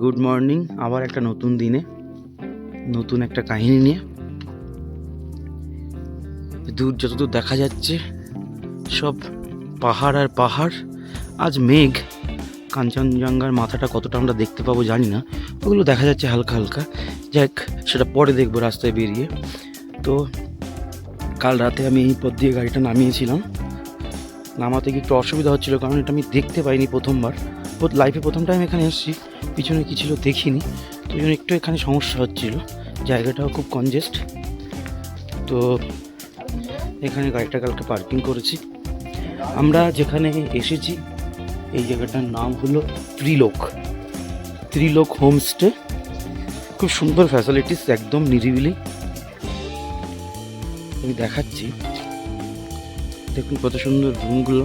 Good morning. আবার একটা নতুন দিনে নতুন একটা কাহিনী নিয়ে। দূর যতদূর দেখা যাচ্ছে সব পাহাড় আর পাহাড়। আজ মেঘ, কাঞ্চনজঙ্ঘার মাথাটা কতটা আমরা দেখতে পাবো জানি না, ওগুলো দেখা যাচ্ছে হালকা হালকা। যাক, সেটা পরে দেখবো রাস্তায় বেরিয়ে। তো কাল রাতে আমি এই পথ দিয়ে গাড়িটা নামিয়েছিলাম। নামাতে গিয়ে একটু অসুবিধা হচ্ছিলো, কারণ এটা আমি দেখতে পাইনি প্রথমবার, লাইফে প্রথম টাইম এখানে এসেছি। পিছনে কী ছিল দেখিনি, তো ওই জন্য একটু এখানে সমস্যা হচ্ছিল। জায়গাটাও খুব কনজেস্ট। তো এখানে গাড়িটা কালকে পার্কিং করেছি। আমরা যেখানে এসেছি এই জায়গাটার নাম হলো ত্রিলোক হোমস্টে। খুব সুন্দর ফ্যাসিলিটিস, একদম নিরিবিলি। আমি দেখাচ্ছি, দেখুন কত সুন্দর রুমগুলো,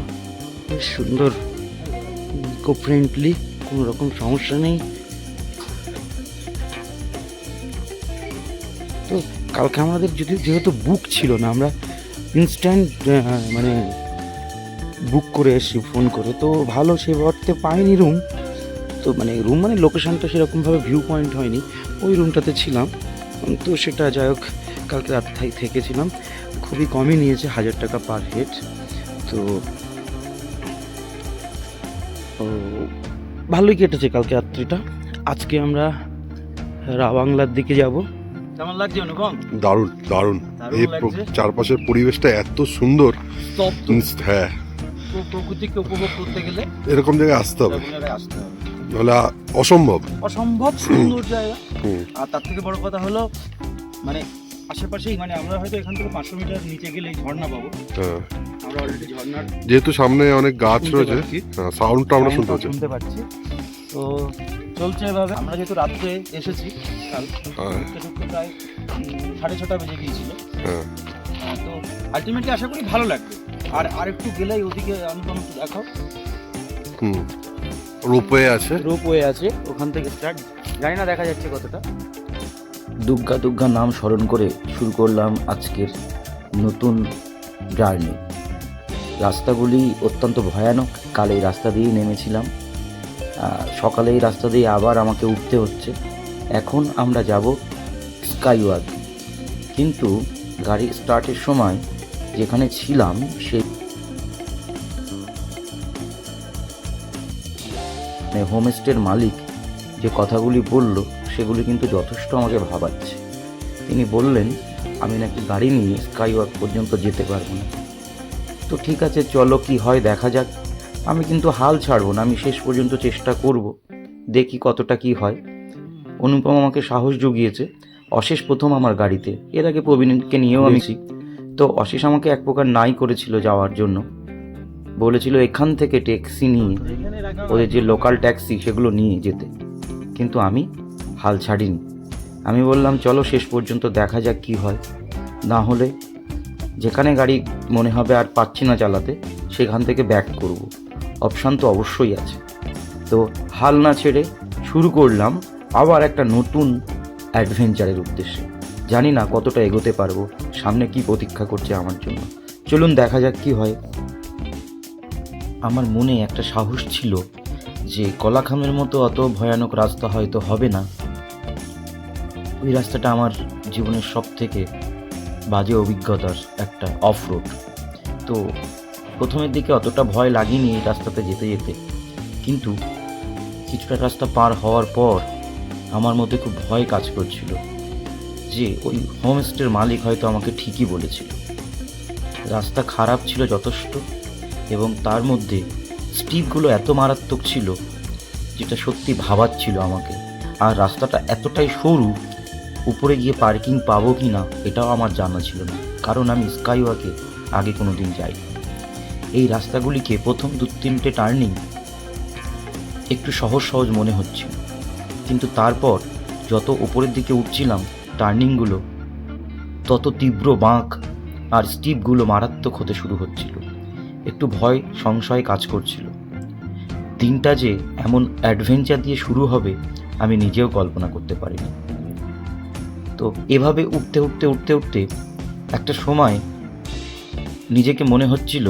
বেশ সুন্দর, ইকো ফ্রেন্ডলি, কোনো রকম সমস্যা নেই। তো কালকে আমাদের যেহেতু বুক ছিল না, আমরা ইনস্ট্যান্ট বুক করে এসেছি ফোন করে। তো ভালো সে অর্থে পাইনি রুম। তো রুম লোকেশনটা সেরকমভাবে ভিউ পয়েন্ট হয়নি, ওই রুমটাতে ছিলাম। তো সেটা যাই হোক, কালকে রাত থেকেছিলাম। খুবই কমই নিয়েছে, 1000 টাকা পার হেড। তো ভালোই কেটেছে কালকে রাত্রিটা। আজকে আমরা রাবাংলার দিকে যাব। কেমন লাগছে অনুপম? দারুণ দারুণ। এই চারপাশের পরিবেশটা এত সুন্দর। হ্যাঁ, প্রকৃতিকে উপভোগ করতে গেলে এরকম জায়গায় আসতে হবে, নাহলে অসম্ভব সুন্দর জায়গা। আর তার থেকে বড় কথা হলো আশেপাশেই আমরা হয়তো এখান থেকে 500 মিটার নিচে গেলে ঝর্ণা পাবো। আমরা অলরেডি ঝর্ণার, যেহেতু সামনে অনেক গাছ রয়েছে, সাউন্ডটা আমরা শুনতে পাচ্ছি। তো চলছে এভাবে। আমরা যেহেতু রাত্রে এসেছি, কাল প্রায় 6:30 বেজে গিয়েছিল। তো আলটিমেটলি আশা করি ভালো লাগবে। আর একটু গেলেই ওদিকে অনুপম দেখাও, রোপওয়ে আছে, ওখান থেকে স্টার্ট। জানি না দেখা যাচ্ছে কতটা। দুর্গা নাম স্মরণ করে শুরু করলাম আজকের নতুন জার্নি। রাস্তাগুলি অত্যন্ত ভয়ানক। কাল এই রাস্তা দিয়েই নেমেছিলাম, সকালে এই রাস্তা দিয়ে আবার আমাকে উঠতে হচ্ছে। এখন আমরা যাব স্কাইওয়াক। কিন্তু গাড়ি স্টার্টের সময় যেখানে ছিলাম সেই হোমস্টের মালিক যে কথাগুলি বলল সেগুলি কিন্তু যথেষ্ট আমাকে ভাবাচ্ছে। তিনি বললেন আমি নাকি গাড়ি নিয়ে স্কাইওয়াক পর্যন্ত যেতে পারবো না। তো ঠিক আছে, চলো কি হয় দেখা যাক। আমি কিন্তু হাল ছাড়বো না, আমি শেষ পর্যন্ত চেষ্টা করব, দেখি কতটা কি হয়। অনুপম আমাকে সাহস জুগিয়েছে। অশেষ প্রথম আমার গাড়িতে, এর আগে প্রবীণকে নিয়েও আমি। তো অশেষ আমাকে এক প্রকার নাই করেছিল যাওয়ার জন্য, বলেছিল এখান থেকে ট্যাক্সি নিয়ে, ওদের যে লোকাল ট্যাক্সি সেগুলো নিয়ে যেতে। কিন্তু আমি হাল ছাড়িনি। আমি বললাম চলো শেষ পর্যন্ত দেখা যাক কি হয়। না হলে যেখানে গাড়ি মনে হবে আর পাচ্ছি না চালাতে, সেখান থেকে ব্যাক করব, অপশান তো অবশ্যই আছে। তো হাল না ছেড়ে শুরু করলাম আবার একটা নতুন অ্যাডভেঞ্চারের উদ্দেশ্যে। জানি না কতটা এগোতে পারবো, সামনে কি প্রতীক্ষা করছে আমার জন্য। চলুন দেখা যাক কি হয়। আমার মনে একটা সাহস ছিল যে কলাখামের মতো অত ভয়ানক রাস্তা হয়তো হবে না। ওই রাস্তাটা আমার জীবনের সব থেকে বাজে অভিজ্ঞতার একটা অফ রোড। তো প্রথমের দিকে অতটা ভয় লাগেনি এই রাস্তাতে যেতে যেতে, কিন্তু কিছুটা রাস্তা পার হওয়ার পর আমার মধ্যে খুব ভয় কাজ করছিল যে ওই হোমস্টের মালিক হয়তো আমাকে ঠিকই বলেছিল। রাস্তা খারাপ ছিল যথেষ্ট, এবং তার মধ্যে স্টিপগুলো এত মারাত্মক ছিল যেটা সত্যি ভাবাচ্ছিল আমাকে। আর রাস্তাটা এতটাই সরু, উপরে গিয়ে পার্কিং পাবো কি না এটাও আমার জানা ছিল না, কারণ আমি স্কাইওয়াকে আগে কোনো দিন যাই। এই রাস্তাগুলিকে প্রথম 2-3টে টার্নিং একটু সহজ মনে হচ্ছিল, কিন্তু তারপর যত উপরের দিকে উঠছিলাম টার্নিংগুলো তত তীব্র বাঁক আর স্টিপগুলো মারাত্মক হতে শুরু হচ্ছিল। একটু ভয় সংশয় কাজ করছিল। দিনটা যে এমন অ্যাডভেঞ্চার দিয়ে শুরু হবে আমি নিজেও কল্পনা করতে পারিনি। তো এভাবে উঠতে একটা সময় নিজেকে মনে হচ্ছিল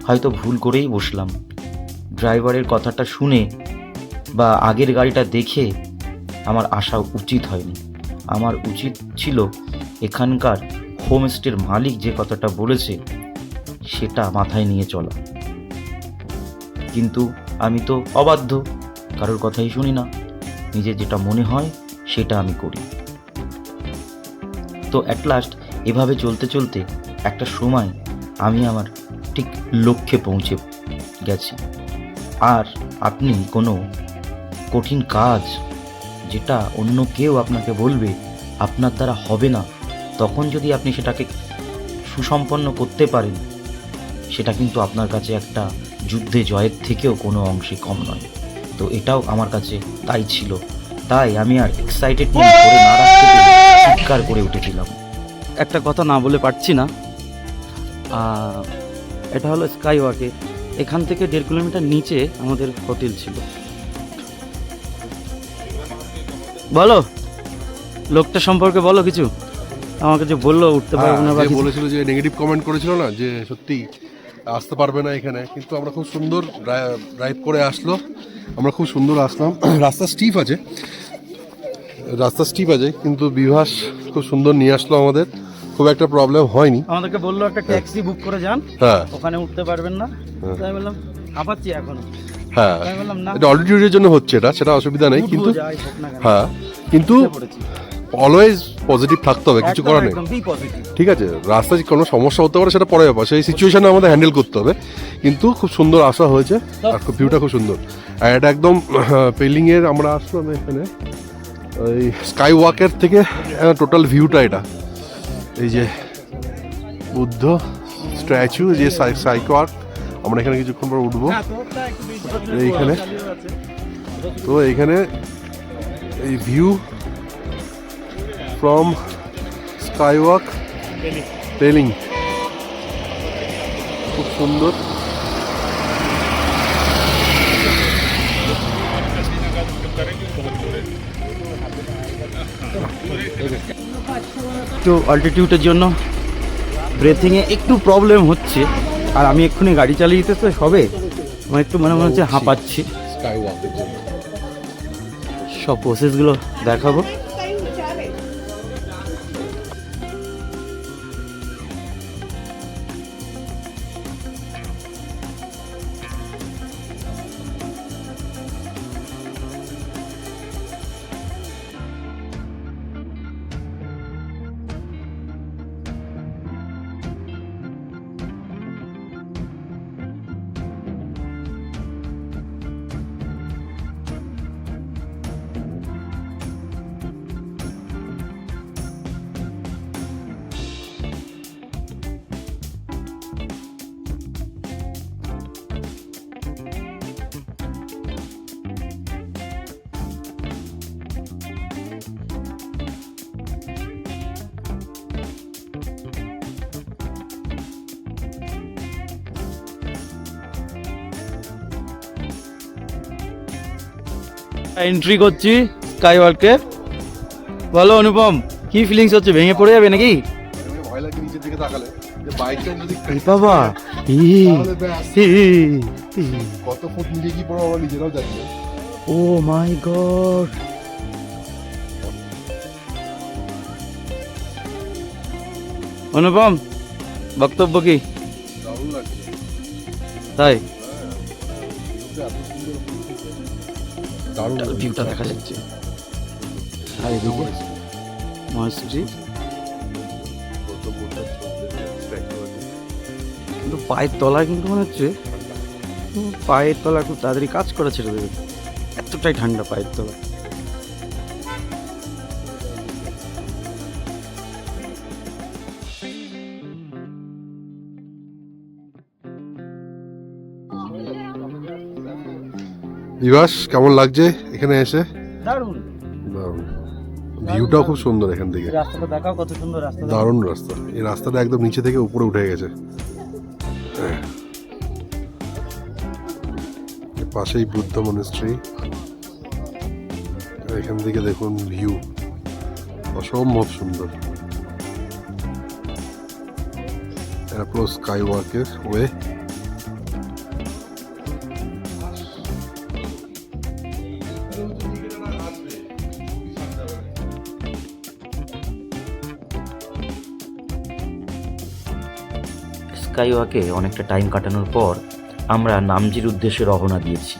হয়তো ভুল করেই বসলাম। ড্রাইভারের কথাটা শুনে বা আগের গাড়িটা দেখে আমার আসা উচিত হয়নি। আমার উচিত ছিল এখানকার হোমস্টের মালিক যে কথাটা বলেছে সেটা মাথায় নিয়ে চলা, কিন্তু আমি তো অবাধ্য, কারোর কথাই শুনি না, নিজের যেটা মনে হয় সেটা আমি করি। তো অ্যাট লাস্ট এভাবে চলতে চলতে একটা সময় আমি আমার ঠিক লক্ষ্যে পৌঁছে গেছি। আর আপনি কোনো কঠিন কাজ যেটা অন্য কেউ আপনাকে বলবে আপনার দ্বারা হবে না, তখন যদি আপনি সেটাকে সুসম্পন্ন করতে পারেন, সেটা কিন্তু আপনার কাছে একটা যুদ্ধে জয়ের থেকেও কোনো অংশে কম নয়। তো এটাও আমার কাছে তাই ছিল, তাই আমি আর এক্সাইটেডমেন্ট করে না রাখতে পেরে চিৎকার করে উঠেছিলাম। একটা কথা না বলে পারছি না। এটা হলো স্কাই ওয়াকে, এখান থেকে 1.5 কিলোমিটার নিচে আমাদের হোটেল ছিল। বলো, লোকটা সম্পর্কে বলো কিছু। আমাকে যে বললো উঠতে পারবো না, বা যে কিছু। বলেছিল যে নেগেটিভ কমেন্ট করেছিল না, যে সত্যি আসতে পারবে না এখানে, কিন্তু আমরা খুব সুন্দর ড্রাইভ করে আসলো, আমরা খুব সুন্দর আসলাম। রাস্তা স্টিপ আছে, কিন্তু বিভাস খুব সুন্দর নিয়ে আসলো আমাদের, খুব একটা প্রবলেম হয়নি। আমাদেরকে বললো একটা ট্যাক্সি বুক করে যান, হ্যাঁ ওখানে উঠতে পারবেন না। তাই বললাম হাঁপাচ্ছি এখন, হ্যাঁ, তাই বললাম না, এটা অল্টিটিউডের জন্য হচ্ছে, সেটা অসুবিধা নেই, কিন্তু যাই হোক না কেন, হ্যাঁ, কিন্তু উঠে পড়েছি। অলওয়েজ পজিটিভ থাকতে হবে, কিছু একদম, করার নেই। একদম, be positive। ঠিক আছে, রাস্তায় কোনো সমস্যা হতে পারে, সেটা পরে ব্যাপার, সেই সিচুয়েশনে আমাদের হ্যান্ডেল করতে হবে, কিন্তু খুব সুন্দর আসা হয়েছে, আর খুব ভিউটা খুব সুন্দর। আর এটা একদম পেলিংয়ের আমরা আসলাম এখানে, ওই স্কাই ওয়াকের থেকে টোটাল ভিউটা এটা, এই যে বুদ্ধ স্ট্যাচু, যে স্কাই ওয়াক, আমরা এখানে কিছুক্ষণ পর উঠবো এইখানে। তো এইখানে এই view from sky walk Pelling খুব সুন্দর। একটু অল্টিটিউডের জন্য ব্রেথিংয়ে একটু প্রবলেম হচ্ছে, আর আমি এক্ষুনি গাড়ি চালিয়ে যেতে তো সবে, আমার একটু মনে হচ্ছে হাঁপাচ্ছি। স্কাই ওয়াকের জন্য সব প্রসেসগুলো দেখাবো। এন্ট্রি করছি স্কাই ওয়ার্ল্ডকে। বলো অনুপম, কি ফিলিংস হচ্ছে? ভেঙে পড়ে যাবে নাকি? ভয় লাগে নিচের দিকে তাকালে, যে বাইকটা যদি বাবা তাহলে ব্যাস, কত ফুট নিচে কি পড়ো আমরা নিজেরাও জানি না। ও মাই গড, অনুপম বক্তব্য কি? দারুণ লাগছে, তাই দারুণ ভিউটা দেখা যাচ্ছে। আর এদিকে মহেশটি, কিন্তু পায়ের তলায় কিন্তু মনে হচ্ছে পায়ের তলা খুব তাড়াতাড়ি কাজ করা ছেড়ে দেবে, এতটাই ঠান্ডা পায়ের তলা। বিভাস কেমন লাগছে এখানে এসে? দারুণ, ভিউটাও খুব সুন্দর এখান থেকে, রাস্তাটা দেখাও কত সুন্দর রাস্তা। দারুণ রাস্তা, এই রাস্তাটা একদম নিচে থেকে উপরে উঠে গেছে। পাশেই বুদ্ধ মনেস্ট্রি, এখান থেকে দেখুন ভিউ অসম্ভব সুন্দর। এরপর স্কাই ওয়াকের ওয়ে, স্কাই ওয়াকে অনেকটা টাইম কাটানোর পর আমরা নামচির উদ্দেশ্যে রওনা দিয়েছি।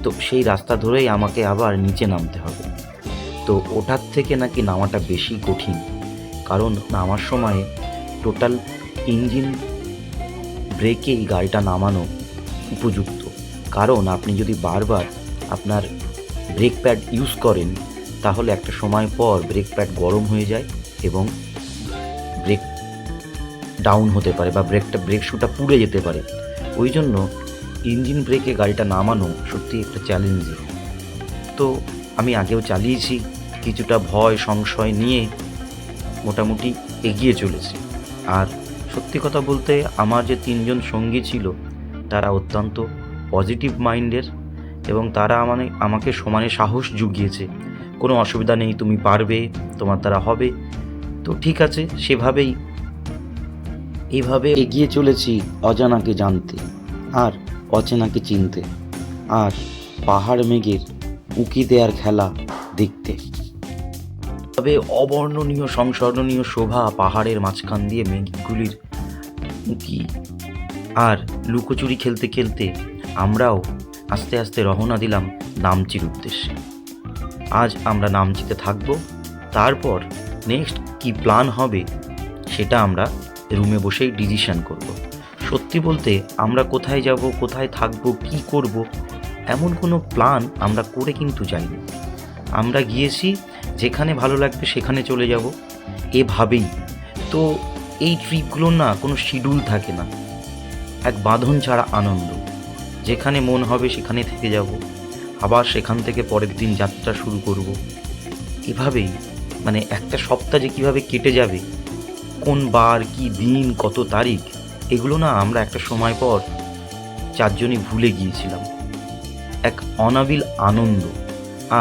তো সেই রাস্তা ধরেই আমাকে আবার নিচে নামতে হবে। তো ওটার থেকে নাকি নামাটা বেশি কঠিন, কারণ নামার সময় টোটাল ইঞ্জিন ব্রেকেই গাড়িটা নামানো উপযুক্ত। কারণ আপনি যদি বারবার আপনার ব্রেক প্যাড ইউজ করেন তাহলে একটা সময় পর ব্রেক প্যাড গরম হয়ে যায় এবং ব্রেক ডাউন হতে পারে বা ব্রেক শুটা পুড়ে যেতে পারে। ওই জন্য ইঞ্জিন ব্রেকে গাড়িটা নামানো সত্যি একটা চ্যালেঞ্জিং। তো আমি আগেও চালিয়েছি, কিছুটা ভয় সংশয় নিয়ে মোটামুটি এগিয়ে চলেছি। আর সত্যি কথা বলতে আমার যে 3 জন সঙ্গী ছিল তারা অত্যন্ত পজিটিভ মাইন্ডের এবং তারা আমাকে সমানে সাহস জুগিয়েছে। কোনো অসুবিধা নেই, তুমি পারবে, তোমার দ্বারা হবে। তো ঠিক আছে, এইভাবে এগিয়ে চলেছি অজানাকে জানতে আর অচেনাকে চিনতে আর পাহাড় মেঘের উঁকি দেওয়ার খেলা দেখতে। তবে অবর্ণনীয় সংস্মরণীয় শোভা পাহাড়ের মাঝখান দিয়ে মেঘগুলির উঁকি আর লুকোচুরি খেলতে খেলতে আমরাও আস্তে আস্তে রওনা দিলাম নামচির উদ্দেশ্যে। আজ আমরা নামচিতে থাকব, তারপর নেক্সট কি প্ল্যান হবে সেটা আমরা রুমে বসেই ডিসিশন করব। সত্যি বলতে আমরা কোথায় যাব, কোথায় থাকব, কি করব এমন কোনো প্ল্যান আমরা করে কিন্তু যাইনি। আমরা গিয়েছি যেখানে ভালো লাগবে সেখানে চলে যাব এভাবেই। তো এই ট্রিপগুলোর না কোনো শিডিউল থাকে না, এক বাঁধন ছাড়া আনন্দ। যেখানে মন হবে সেখানে থেকে যাব, আবার সেখান থেকে পরের দিন যাত্রা শুরু করব। এভাবেই মানে একটা সপ্তাহ যে কীভাবে কেটে যাবে, কোন বার কি দিন কত তারিখ এগুলো না আমরা একটা সময় পর 4 জনই ভুলে গিয়েছিলাম। এক অনাবিল আনন্দ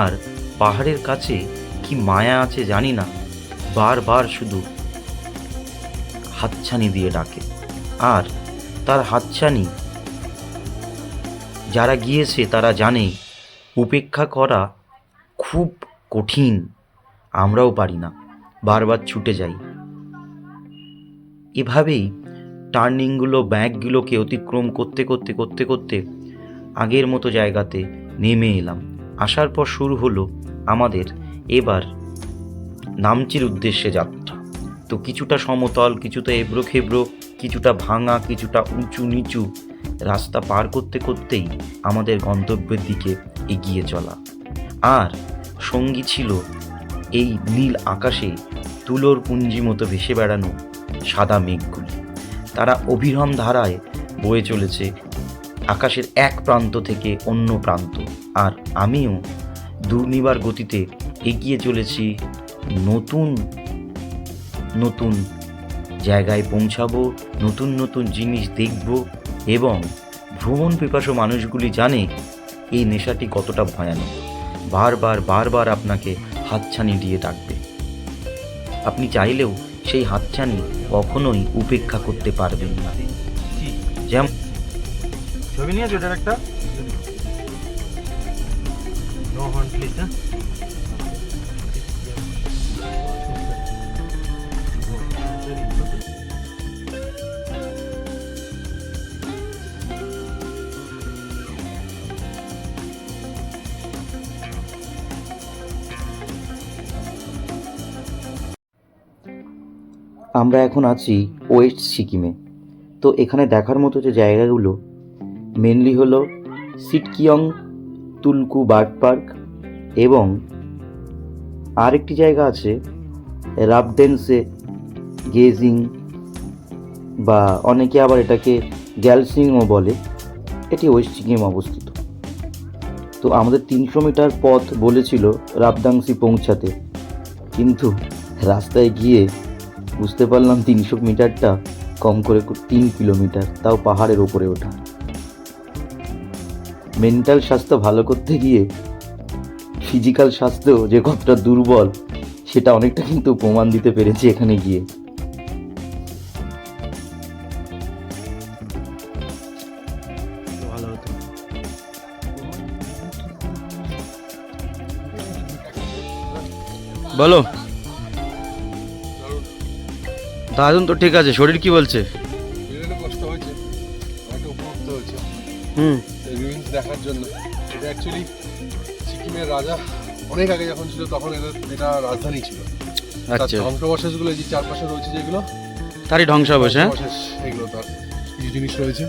আর পাহাড়ের কাছে কি মায়া আছে জানি না, বারবার শুধু হাতছানি দিয়ে ডাকে। আর তার হাতছানি যারা গিয়েছে তারা জানে উপেক্ষা করা খুব কঠিন। আমরাও পারি না, বারবার ছুটে যাই। এভাবেই টার্নিংগুলো ব্যাকগুলোকে অতিক্রম করতে করতে করতে করতে আগের মতো জায়গাতে নেমে এলাম। আসার পর শুরু হলো আমাদের এবার নামচির উদ্দেশ্যে যাত্রা। তো কিছুটা সমতল, কিছুটা এবড়ো খেবড়ো, কিছুটা ভাঙা, কিছুটা উঁচু নিচু রাস্তা পার করতে করতেই আমাদের গন্তব্যের দিকে এগিয়ে চলা। আর সঙ্গী ছিল এই নীল আকাশে তুলোর পুঞ্জি মতো ভেসে বেড়ানো সাদা মেঘগুলি। তারা অবিরাম ধারায় বয়ে চলেছে আকাশের এক প্রান্ত থেকে অন্য প্রান্ত। আর আমিও দুর্নিবার গতিতে এগিয়ে চলেছি নতুন নতুন জায়গায় পৌঁছাবো, নতুন নতুন জিনিস দেখব এবং ভ্রমণ পিপাসু মানুষগুলি জানে এই নেশাটি কতটা ভয়ানক। বারবার বারবার আপনাকে হাতছানি দিয়ে ডাকবে। আপনি চাইলেও সেই হাতছানি কখনোই উপেক্ষা করতে পারবেন না। যেমন ছবি নিয়েছো এটার একটা, নো হর্ন প্লিজ। আমরা এখন আছি ওয়েস্ট সিকিমে। তো এখানে দেখার মতো যে জায়গাগুলো মেনলি হলো সিটকিয়ং তুলকু বার্ড পার্ক এবং আরেকটি জায়গা আছে রাবডেন্সে গেজিং, বা অনেকে আবার এটাকে গ্যালসিংও বলে। এটি ওয়েস্ট সিকিম অবস্থিত। তো আমাদের 300 মিটার পথ বলেছিল রাবডাংসি পৌঁছাতে, কিন্তু রাস্তায় গিয়ে বুঝতে পারলাম 300 মিটারটা কম করে 3 কিলোমিটার, তাও পাহাড়ের ওপরে ওঠা। মেন্টাল স্বাস্থ্য ভালো করতে গিয়ে ফিজিক্যাল স্বাস্থ্য যে কতটা দুর্বল সেটা অনেকটা কিন্তু প্রমাণ দিতে পেরেছি এখানে গিয়ে। ভালো হতো। বলো দারুন। তো ঠিক আছে, শরীর কি বলছে? হুম। রুইন্স দেখার জন্য। এটা অ্যাকচুয়ালি সিকিমের রাজা অনেক আগে যখন ছিল তখন এটা রাজধানী ছিল। তার আচ্ছা, ধ্বংসাবশেষগুলো যে চারপাশে রয়েছে যেগুলো তারই ধ্বংসাবশেষ। হ্যাঁ, ধ্বংসাবশেষ, এগুলো তার কিছু জিনিস রয়েছে।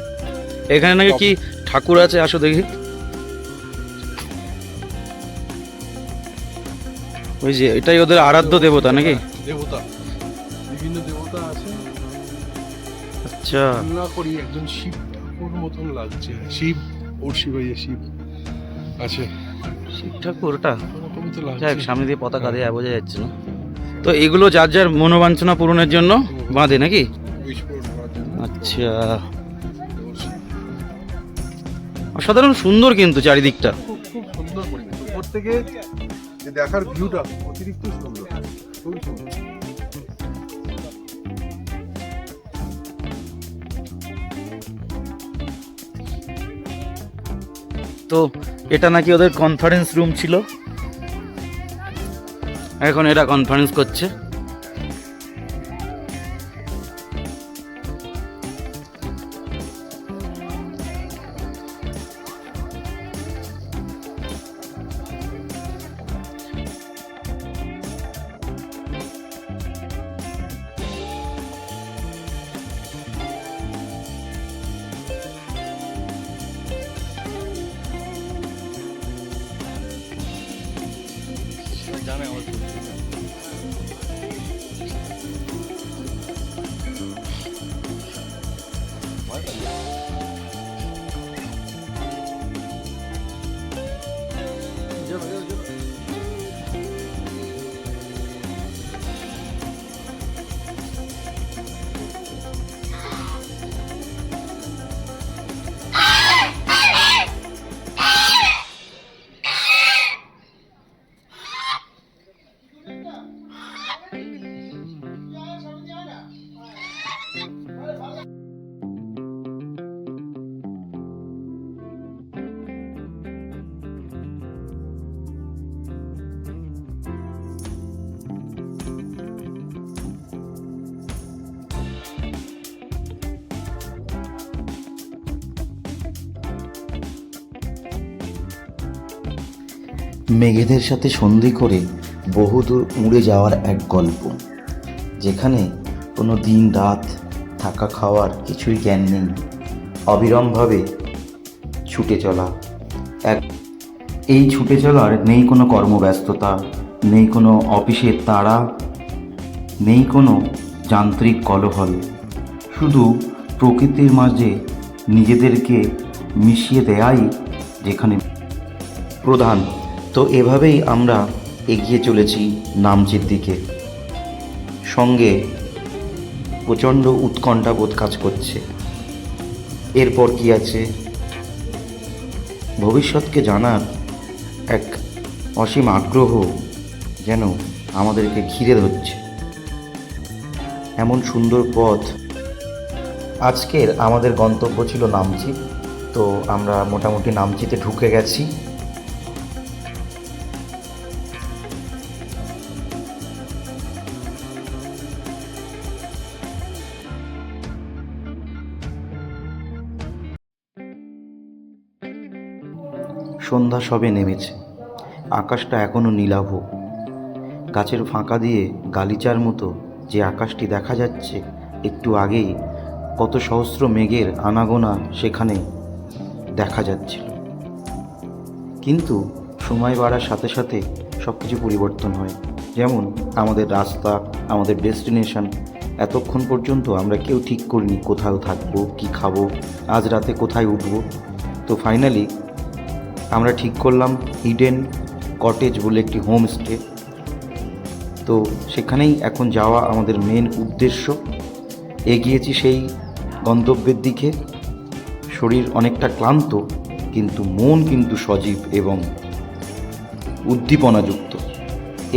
এখানে নাকি কি ঠাকুর আছে, আসো দেখি। ওই যে এটাই ওদের আরাধ্য দেবতা নাকি? দেবতা, বিভিন্ন দেবতা আছে। আচ্ছা, তুলনা করি একজন শিব ঠাকুর মতন লাগছে, শিব ওর শিবাইয়া শিব আছে শিব ঠাকুরটা। ওরকমই তো যাক, লাগছে। সামনে দিয়ে পতাকা দিয়ে বোঝা যাচ্ছে না। তো এগুলো যার যার মনোবাঞ্ছনা পূরণের জন্য বাঁধে নাকি? Wish পূরণ করার জন্য। আচ্ছা, অসাধারণ সুন্দর কিন্তু চারিদিকটা। খুব খুব সুন্দর পরিবেশ, উপর থেকে যে দেখার ভিউটা অতিরিক্ত সুন্দর, খুবই সুন্দর। তো এটা নাকি ওদের কনফারেন্স রুম ছিল, এখন এরা কনফারেন্স করছে। মেঘেদের সাথে সন্ধি করে বহুদূর উড়ে যাওয়ার এক গল্প, যেখানে কোনো দিন রাত থাকা খাওয়ার কিছুই জ্ঞান নেই, অবিরামভাবে ছুটে চলা। এই ছুটে চলার নেই কোনো কর্মব্যস্ততা, নেই কোনো অফিসের তাড়া, নেই কোনো যান্ত্রিক কোলাহল, শুধু প্রকৃতির মাঝে নিজেদেরকে মিশিয়ে দেয়াই যেখানে প্রধান। তো এভাবেই আমরা এগিয়ে চলেছি নামচির দিকে। সঙ্গে প্রচণ্ড উৎকণ্ঠা বোধ কাজ করছে। এরপর কি আছে, ভবিষ্যৎকে জানার এক অসীম আগ্রহ যেন আমাদেরকে ঘিরে ধরছে। এমন সুন্দর পথ। আজকের আমাদের গন্তব্য ছিল নামচি, তো আমরা মোটামুটি নামচিতে ঢুকে গেছি। সন্ধ্যা সবে নেমেছে, আকাশটা এখনও নীলাভ। গাছের ফাঁকা দিয়ে গালিচার মতো যে আকাশটি দেখা যাচ্ছে, একটু আগেই কত সহস্র মেঘের আনাগোনা সেখানে দেখা যাচ্ছিল। কিন্তু সময় বাড়ার সাথে সাথে সব কিছু পরিবর্তন হয়। যেমন আমাদের রাস্তা, আমাদের ডেস্টিনেশন, এতক্ষণ পর্যন্ত আমরা কেউ ঠিক করিনি কোথাও থাকবো, কি খাবো, আজ রাতে কোথায় উঠবো। তো ফাইনালি আমরা ঠিক করলাম হিডেন কটেজ বলে একটি হোমস্টে। তো সেখানেই এখন যাওয়া আমাদের মেন উদ্দেশ্য। এগিয়েছি সেই গন্তব্যের দিকে। শরীর অনেকটা ক্লান্ত, কিন্তু মন কিন্তু সজীব এবং উদ্দীপনাযুক্ত।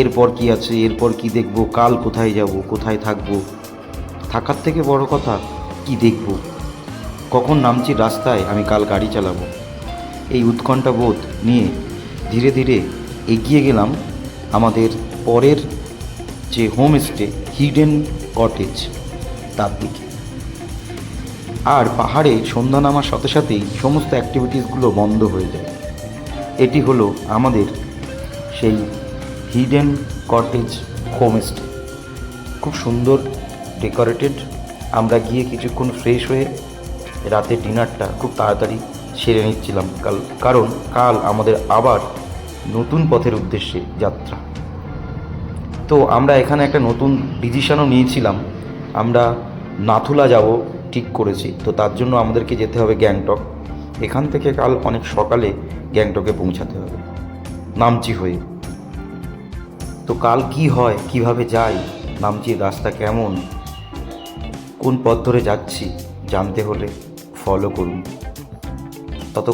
এরপর কি আছে, এরপর কি দেখব, কাল কোথায় যাব, কোথায় থাকব, থাকার থেকে বড় কথা কি দেখব, কখন নামছি রাস্তায় আমি কাল গাড়ি চালাবো, এই উৎকণ্ঠা বোধ নিয়ে ধীরে ধীরে এগিয়ে গেলাম আমাদের পরের যে হোমস্টে হিডেন কটেজ তার দিকে। আর পাহাড়ে সন্ধ্যা নামার সাথে সাথেই সমস্ত অ্যাক্টিভিটিসগুলো বন্ধ হয়ে যায়। এটি হলো আমাদের সেই হিডেন কটেজ হোমস্টে, খুব সুন্দর ডেকোরেটেড। আমরা গিয়ে কিছুক্ষণ ফ্রেশ হয়ে রাতে ডিনারটা খুব তাড়াতাড়ি সেরে নিচ্ছিলাম, কারণ কাল আমাদের আবার নতুন পথের উদ্দেশ্যে যাত্রা। তো আমরা এখানে একটা নতুন ডিসিশনও নিয়েছিলাম, আমরা নাথুলা যাব ঠিক করেছি। তো তার জন্য আমাদেরকে যেতে হবে গ্যাংটক। এখান থেকে কাল অনেক সকালে গ্যাংটকে পৌঁছাতে হবে নামচি হয়ে। তো কাল কি হয়, কিভাবে যাই, নামচির রাস্তা কেমন, কোন পথ ধরে যাচ্ছি জানতে হলে ফলো করুন।